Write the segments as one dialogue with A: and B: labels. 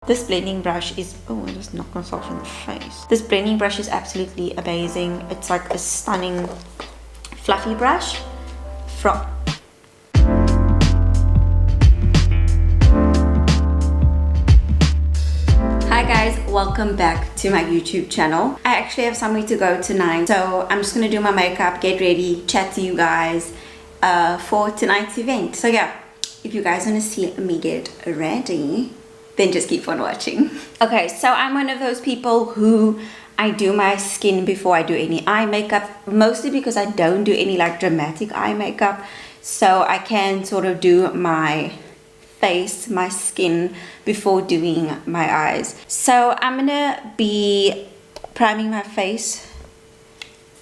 A: This blending brush is, oh, I just knocked myself in the face. This blending brush is absolutely amazing. It's like a stunning fluffy brush from... Hi guys, welcome back to my YouTube channel. I actually have somewhere to go tonight, so I'm just gonna do my makeup, get ready, chat to you guys for tonight's event. So yeah, if you guys want to see me get ready, then just keep on watching. Okay, so I'm one of those people who I do my skin before I do any eye makeup, mostly because I don't do any like dramatic eye makeup, so I can sort of do my face, my skin before doing my eyes. So I'm gonna be priming my face.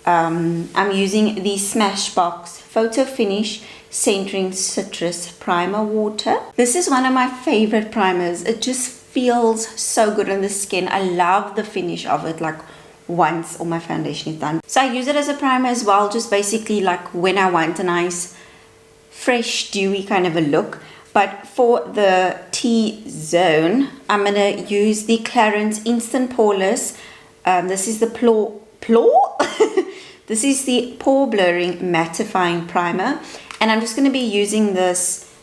A: I'm using the Smashbox Photo Finish Centering Citrus Primer Water. This is one of my favorite primers. It just feels so good on the skin. I love the finish of it, like once all my foundation is done. So I use it as a primer as well, just basically like when I want a nice fresh dewy kind of a look. But for the T-zone, I'm gonna use the Clarins Instant Poreless. This is the This is the Pore Blurring Mattifying Primer, and I'm just going to be using this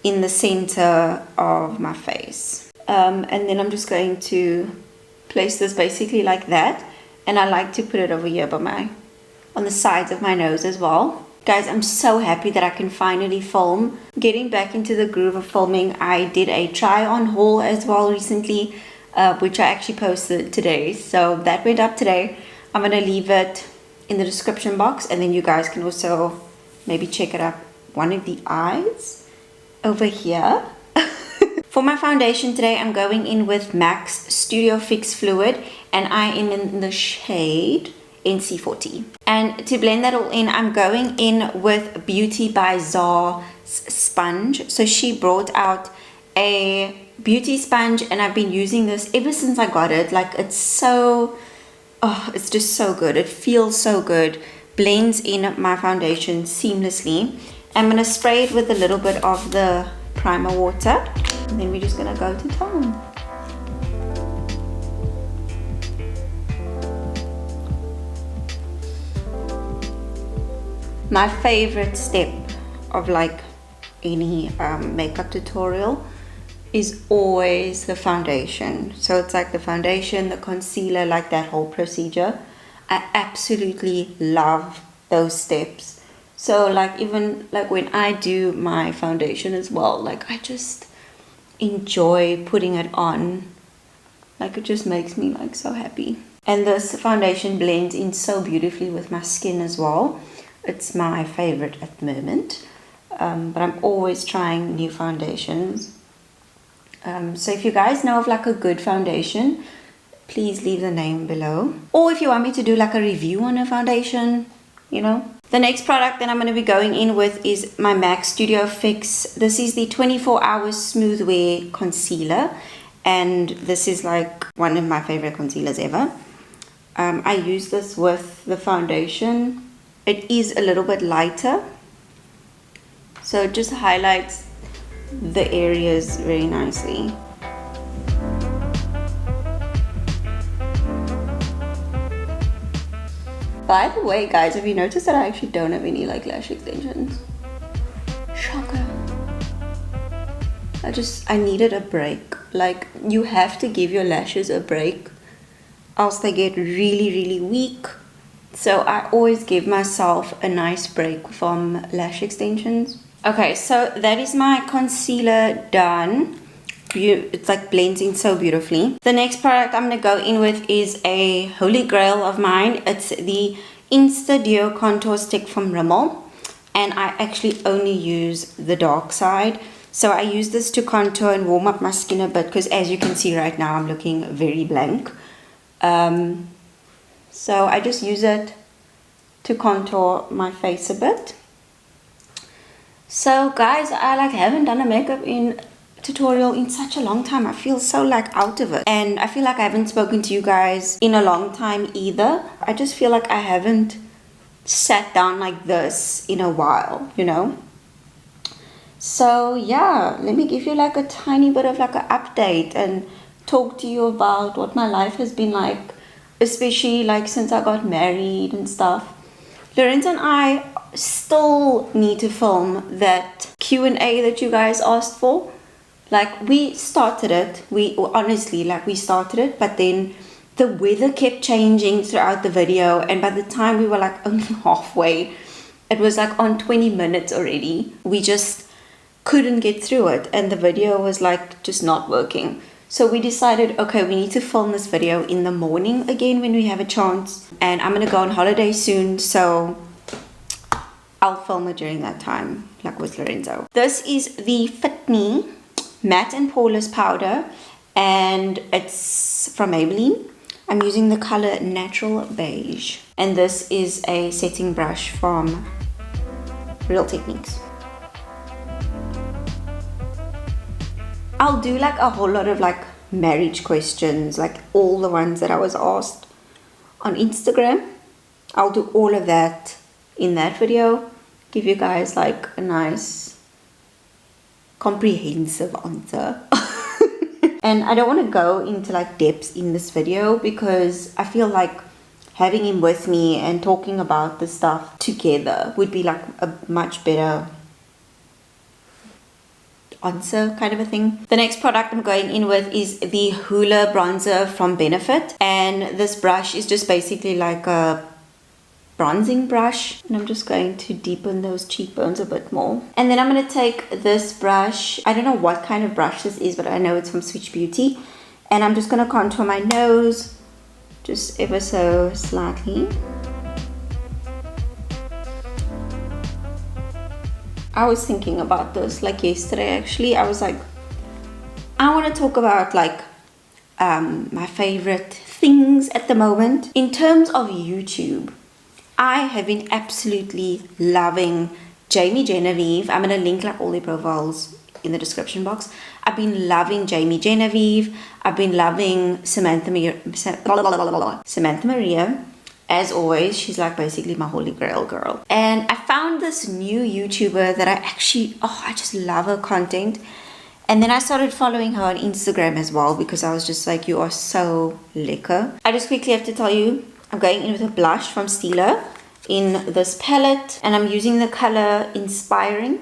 A: in the center of my face. And then I'm just going to place this basically like that, and I like to put it over here by on the sides of my nose as well. Guys, I'm so happy that I can finally film. Getting back into the groove of filming, I did a try-on haul as well recently, which I actually posted today. So that went up today. I'm going to leave it in the description box, and then you guys can also maybe check it out one of the eyes over here. For my foundation today, I'm going in with MAC's Studio Fix Fluid, and I am in the shade NC40. And to blend that all in, I'm going in with Beauty by Zara's sponge. So she brought out a beauty sponge, and I've been using this ever since I got it. Like, it's so... oh, it's just so good. It feels so good. Blends in my foundation seamlessly. I'm going to spray it with a little bit of the primer water. And then we're just going to go to town. My favorite step of like any makeup tutorial is always the foundation. So it's like the foundation, the concealer, like that whole procedure. I absolutely love those steps. So like even like when I do my foundation as well, like I just enjoy putting it on. Like it just makes me like so happy. And this foundation blends in so beautifully with my skin as well. It's my favorite at the moment. But I'm always trying new foundations. So if you guys know of like a good foundation, please leave the name below. Or if you want me to do like a review on a foundation, you know. The next product that I'm going to be going in with is my MAC Studio Fix. This is the 24 Hour Smooth Wear Concealer. And this is like one of my favorite concealers ever. I use this with the foundation. It is a little bit lighter, so it just highlights the areas very nicely. By the way, guys, have you noticed that I actually don't have any like lash extensions? Shocker. I needed a break. Like, you have to give your lashes a break, else they get really, really weak. So I always give myself a nice break from lash extensions. Okay, so that is my concealer done. It's like blends in so beautifully. The next product I'm going to go in with is a holy grail of mine. It's the Insta Duo Contour Stick from Rimmel. And I actually only use the dark side. So I use this to contour and warm up my skin a bit, because as you can see right now, I'm looking very blank. So I just use it to contour my face a bit. So guys, I like haven't done a makeup tutorial in such a long time. I feel so like out of it, and I feel like I haven't spoken to you guys in a long time either. I just feel like I haven't sat down like this in a while, you know. So yeah, let me give you like a tiny bit of like an update and talk to you about what my life has been like, especially like since I got married and stuff. Lorenzo and I still need to film that Q&A that you guys asked for. Like, we started it, we started it, but then the weather kept changing throughout the video, and by the time we were like only halfway, it was like on 20 minutes already. We just couldn't get through it, and the video was like just not working. So we decided, okay, we need to film this video in the morning again when we have a chance, and I'm gonna go on holiday soon, so I'll film it during that time, like with Lorenzo. This is the Fit Me Matte and Poreless powder, and it's from Maybelline. I'm using the color Natural Beige, and this is a setting brush from Real Techniques. I'll do like a whole lot of like marriage questions, like all the ones that I was asked on Instagram. I'll do all of that in that video, give you guys like a nice comprehensive answer. And I don't want to go into like depths in this video because I feel like having him with me and talking about this stuff together would be like a much better answer kind of a thing. The next product I'm going in with is the Hoola bronzer from Benefit, and this brush is just basically like a bronzing brush, and I'm just going to deepen those cheekbones a bit more. And then I'm going to take this brush, I don't know what kind of brush this is, but I know it's from Switch Beauty, and I'm just going to contour my nose just ever so slightly. I was thinking about this like yesterday actually. I was like, I want to talk about like my favorite things at the moment. In terms of YouTube, I have been absolutely loving Jamie Genevieve. I'm going to link like all their profiles in the description box. I've been loving Jamie Genevieve. I've been loving Samantha Maria. As always, she's like basically my holy grail girl. And I found this new YouTuber that I just love her content. And then I started following her on Instagram as well because I was just like, you are so lekker. I just quickly have to tell you, I'm going in with a blush from Stila in this palette, and I'm using the color Inspiring.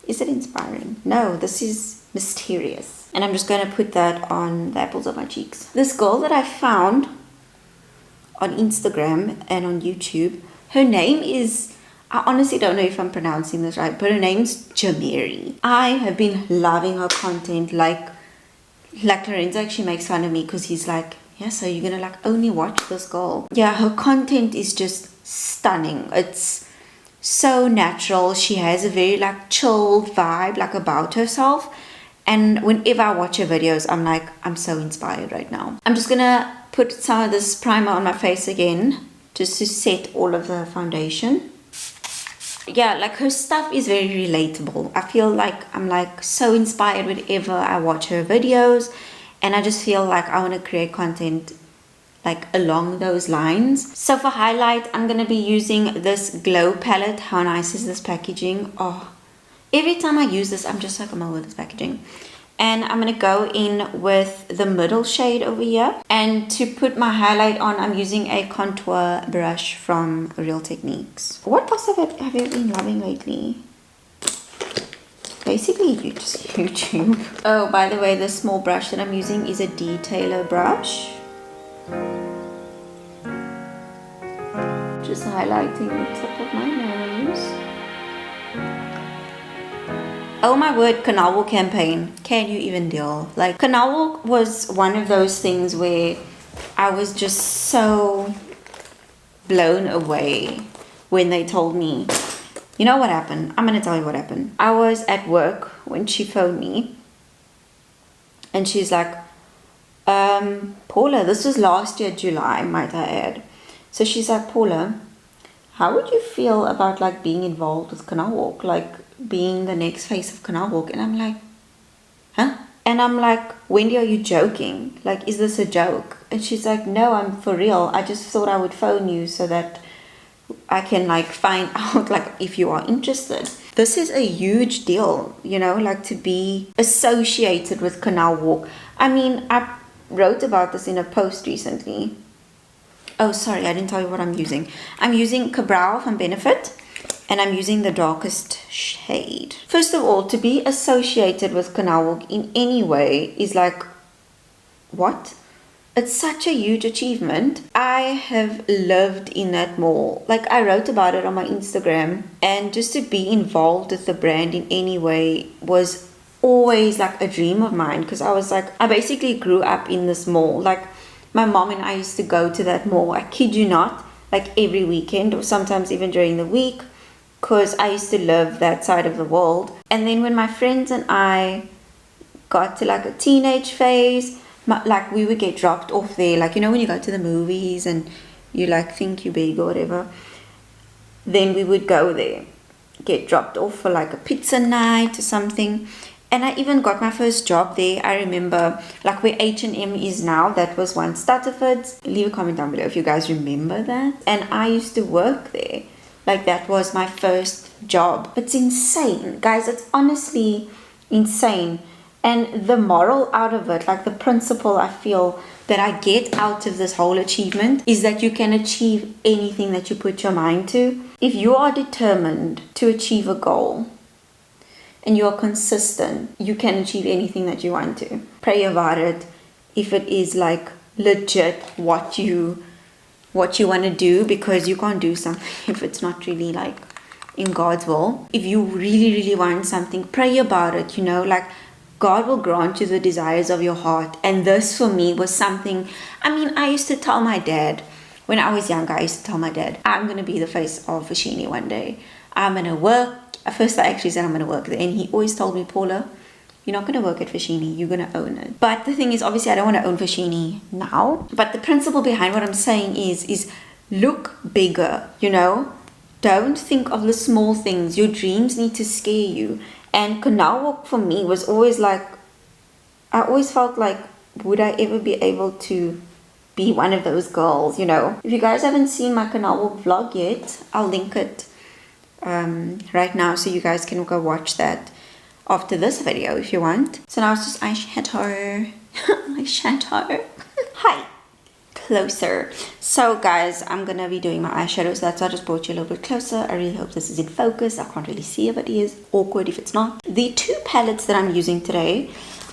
A: Is it Inspiring? No, this is Mysterious. And I'm just going to put that on the apples of my cheeks. This girl that I found on Instagram and on YouTube, her name is, I honestly don't know if I'm pronouncing this right, but her name's Jameri. I have been loving her content. Like Lorenzo actually makes fun of me because he's like, yeah, so you're gonna like only watch this girl. Yeah, her content is just stunning. It's so natural. She has a very like chilled vibe like about herself, and whenever I watch her videos, I'm like, I'm so inspired right now. I'm just gonna put some of this primer on my face again just to set all of the foundation. Yeah, like her stuff is very relatable. I feel like I'm like so inspired whenever I watch her videos, and I just feel like I want to create content like along those lines. So for highlight, I'm going to be using this Glow palette. How nice is this packaging? Oh, every time I use this, I'm just like, I'm over this packaging. And I'm going to go in with the middle shade over here. And to put my highlight on, I'm using a contour brush from Real Techniques. What else have you been loving lately? Basically, just YouTube. Oh, by the way, the small brush that I'm using is a detailer brush. Just highlighting the tip of my nose. Oh my word, Canal Walk campaign. Can you even deal? Like, Canal Walk was one of those things where I was just so blown away when they told me. You know what happened? I'm going to tell you what happened. I was at work when she phoned me. And she's like, Paula, this was last year, July, might I add. So she's like, Paula, how would you feel about like being involved with Canal Walk? Like being the next face of Canal Walk? And I'm like, huh? And I'm like, Wendy, are you joking? Like, is this a joke? And she's like, no, I'm for real. I just thought I would phone you so that I can like find out like if you are interested. This is a huge deal, you know, like to be associated with Canal Walk. I mean, I wrote about this in a post recently. Oh, sorry, I didn't tell you what I'm using. I'm using Eyebrow from Benefit, and I'm using the darkest shade. First of all, to be associated with Canal Walk in any way is like, what? It's such a huge achievement. I have lived in that mall. Like, I wrote about it on my Instagram, and just to be involved with the brand in any way was always like a dream of mine, because I was like, I basically grew up in this mall. Like, my mom and I used to go to that mall, I kid you not, like every weekend or sometimes even during the week, because I used to live that side of the world. And then when my friends and I got to like a teenage phase, like we would get dropped off there, like, you know, when you go to the movies and you like think you're big or whatever, then we would go there, get dropped off for like a pizza night or something. And I even got my first job there. I remember, like where H&M is now, that was once Stutterford's. Leave a comment down below if you guys remember that. And I used to work there. Like, that was my first job. It's insane, guys. It's honestly insane. And the moral out of it, like the principle I feel that I get out of this whole achievement, is that you can achieve anything that you put your mind to. If you are determined to achieve a goal and you are consistent, you can achieve anything that you want to. Pray about it. If it is like legit what you want to do, because you can't do something if it's not really like in God's will. If you really, really want something, pray about it, you know, like God will grant you the desires of your heart. And this for me was something, I mean, I used to tell my dad, when I was younger, I used to tell my dad, I'm going to be the face of Fashini one day. I'm going to work. At first I actually said I'm going to work there. And he always told me, Paula, you're not going to work at Fashini, you're going to own it. But the thing is, obviously I don't want to own Fashini now. But the principle behind what I'm saying is look bigger, you know. Don't think of the small things. Your dreams need to scare you. And Canal Walk for me was always like, I always felt like, would I ever be able to be one of those girls, you know? If you guys haven't seen my Canal Walk vlog yet, I'll link it right now so you guys can go watch that after this video if you want. So now it's just eyeshadow. Eyeshadow. Hi. Closer. So guys, I'm gonna be doing my eyeshadows. That's why I just brought you a little bit closer. I really hope this is in focus. I can't really see if it is. Awkward if it's not. The two palettes that I'm using today,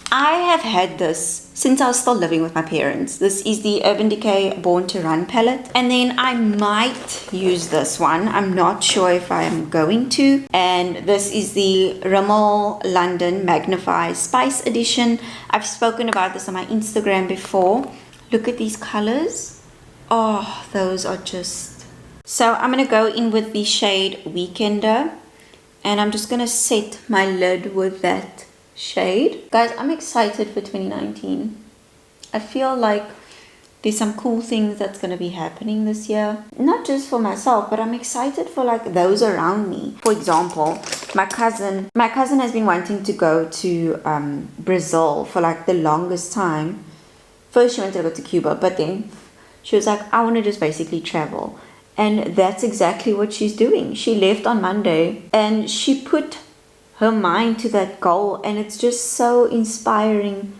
A: I have had this since I was still living with my parents. This is the Urban Decay Born to Run palette, and then I might use this one. I'm not sure if I'm going to. And this is the Rimmel London Magnify Spice Edition. I've spoken about this on my Instagram before. Look at these colors. Oh, those are just... So I'm going to go in with the shade Weekender. And I'm just going to set my lid with that shade. Guys, I'm excited for 2019. I feel like there's some cool things that's going to be happening this year. Not just for myself, but I'm excited for like those around me. For example, my cousin has been wanting to go to Brazil for like the longest time. First she wanted to go to Cuba, but then she was like, I want to just basically travel. And that's exactly what she's doing. She left on Monday and she put her mind to that goal, and it's just so inspiring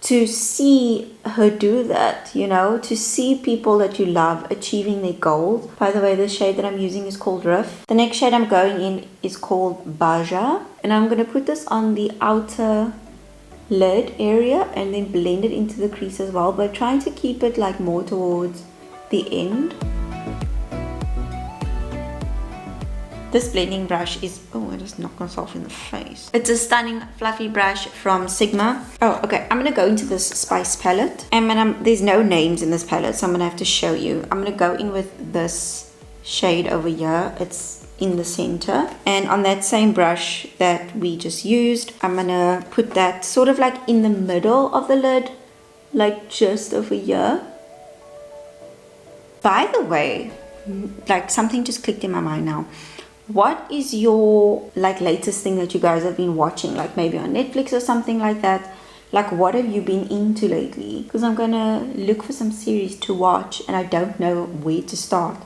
A: to see her do that, you know, to see people that you love achieving their goals. By the way, the shade that I'm using is called Riff. The next shade I'm going in is called Baja, and I'm going to put this on the outer lid area and then blend it into the crease as well, but trying to keep it like more towards the end. This blending brush is, oh, I just knocked myself in the face. It's a stunning fluffy brush from Sigma. Oh, okay, I'm gonna go into this spice palette, and there's no names in this palette, so I'm gonna have to show you. I'm gonna go in with this shade over here. It's in the center, and on that same brush that we just used, I'm gonna put that sort of like in the middle of the lid, like just over here. By the way, like something just clicked in my mind now. What is your like latest thing that you guys have been watching, like maybe on Netflix or something like that? Like, what have you been into lately? Because I'm gonna look for some series to watch and I don't know where to start.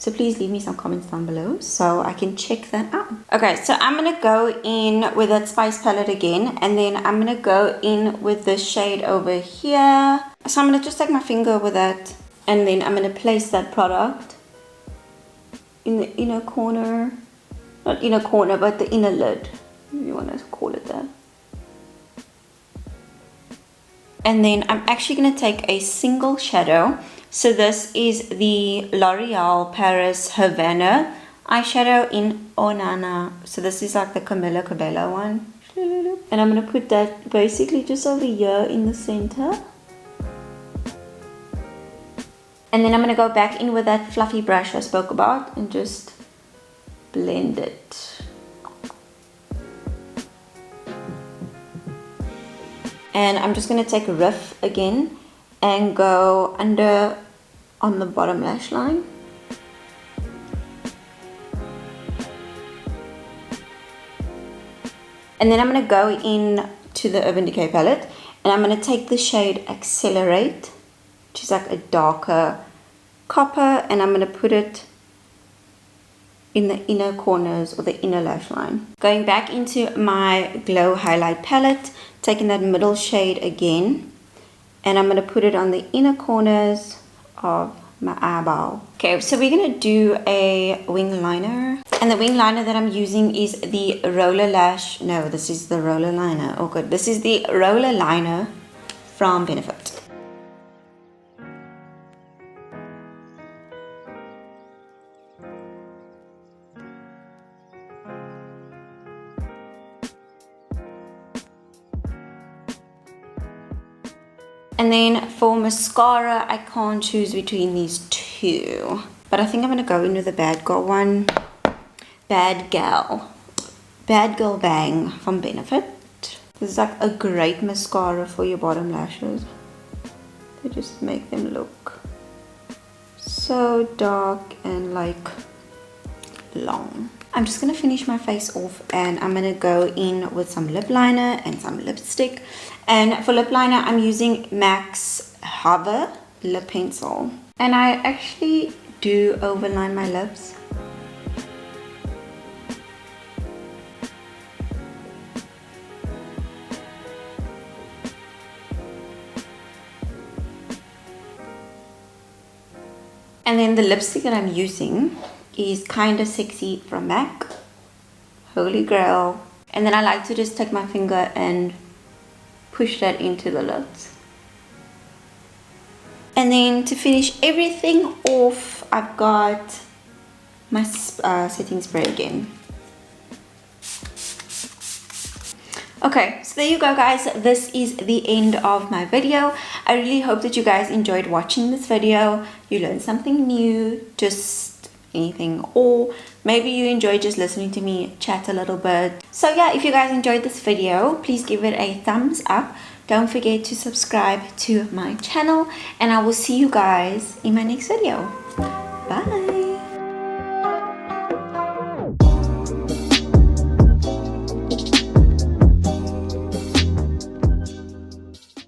A: So please leave me some comments down below so I can check that out. Okay, so I'm going to go in with that Spice palette again, and then I'm going to go in with this shade over here. So I'm going to just take my finger with that, and then I'm going to place that product in the inner corner. Not inner corner, but the inner lid, if you want to call it that. And then I'm actually going to take a single shadow. So this is the L'Oreal Paris Havana eyeshadow in Onana. So this is like the Camila Cabello one. And I'm going to put that basically just over here in the center. And then I'm going to go back in with that fluffy brush I spoke about and just blend it. And I'm just going to take a riff again and go under on the bottom lash line. And then I'm going to go in to the Urban Decay palette, and I'm going to take the shade Accelerate, which is like a darker copper, and I'm going to put it in the inner corners or the inner lash line. Going back into my Glow Highlight palette, taking that middle shade again, and I'm going to put it on the inner corners of my eyebrow. Okay, so we're going to do a wing liner, and the wing liner that I'm using is the Roller Lash. No, this is the Roller Liner. Oh good, this is the Roller Liner from Benefit. And then for mascara, I can't choose between these two, but I think I'm going to go in with the Bad Girl one. Bad Girl Bang from Benefit. This is like a great mascara for your bottom lashes. They just make them look so dark and like long. I'm just going to finish my face off, and I'm going to go in with some lip liner and some lipstick. And for lip liner, I'm using MAC's Hover lip pencil. And I actually do overline my lips. And then the lipstick that I'm using is Kinda Sexy from MAC. Holy Grail. And then I like to just take my finger and push that into the lips. And then to finish everything off, I've got my setting spray again. Okay, so there you go guys, this is the end of my video. I really hope that you guys enjoyed watching this video. You learned something new, just anything, or maybe you enjoyed just listening to me chat a little bit. So yeah, if you guys enjoyed this video, please give it a thumbs up. Don't forget to subscribe to my channel, and I will see you guys in my next video. Bye.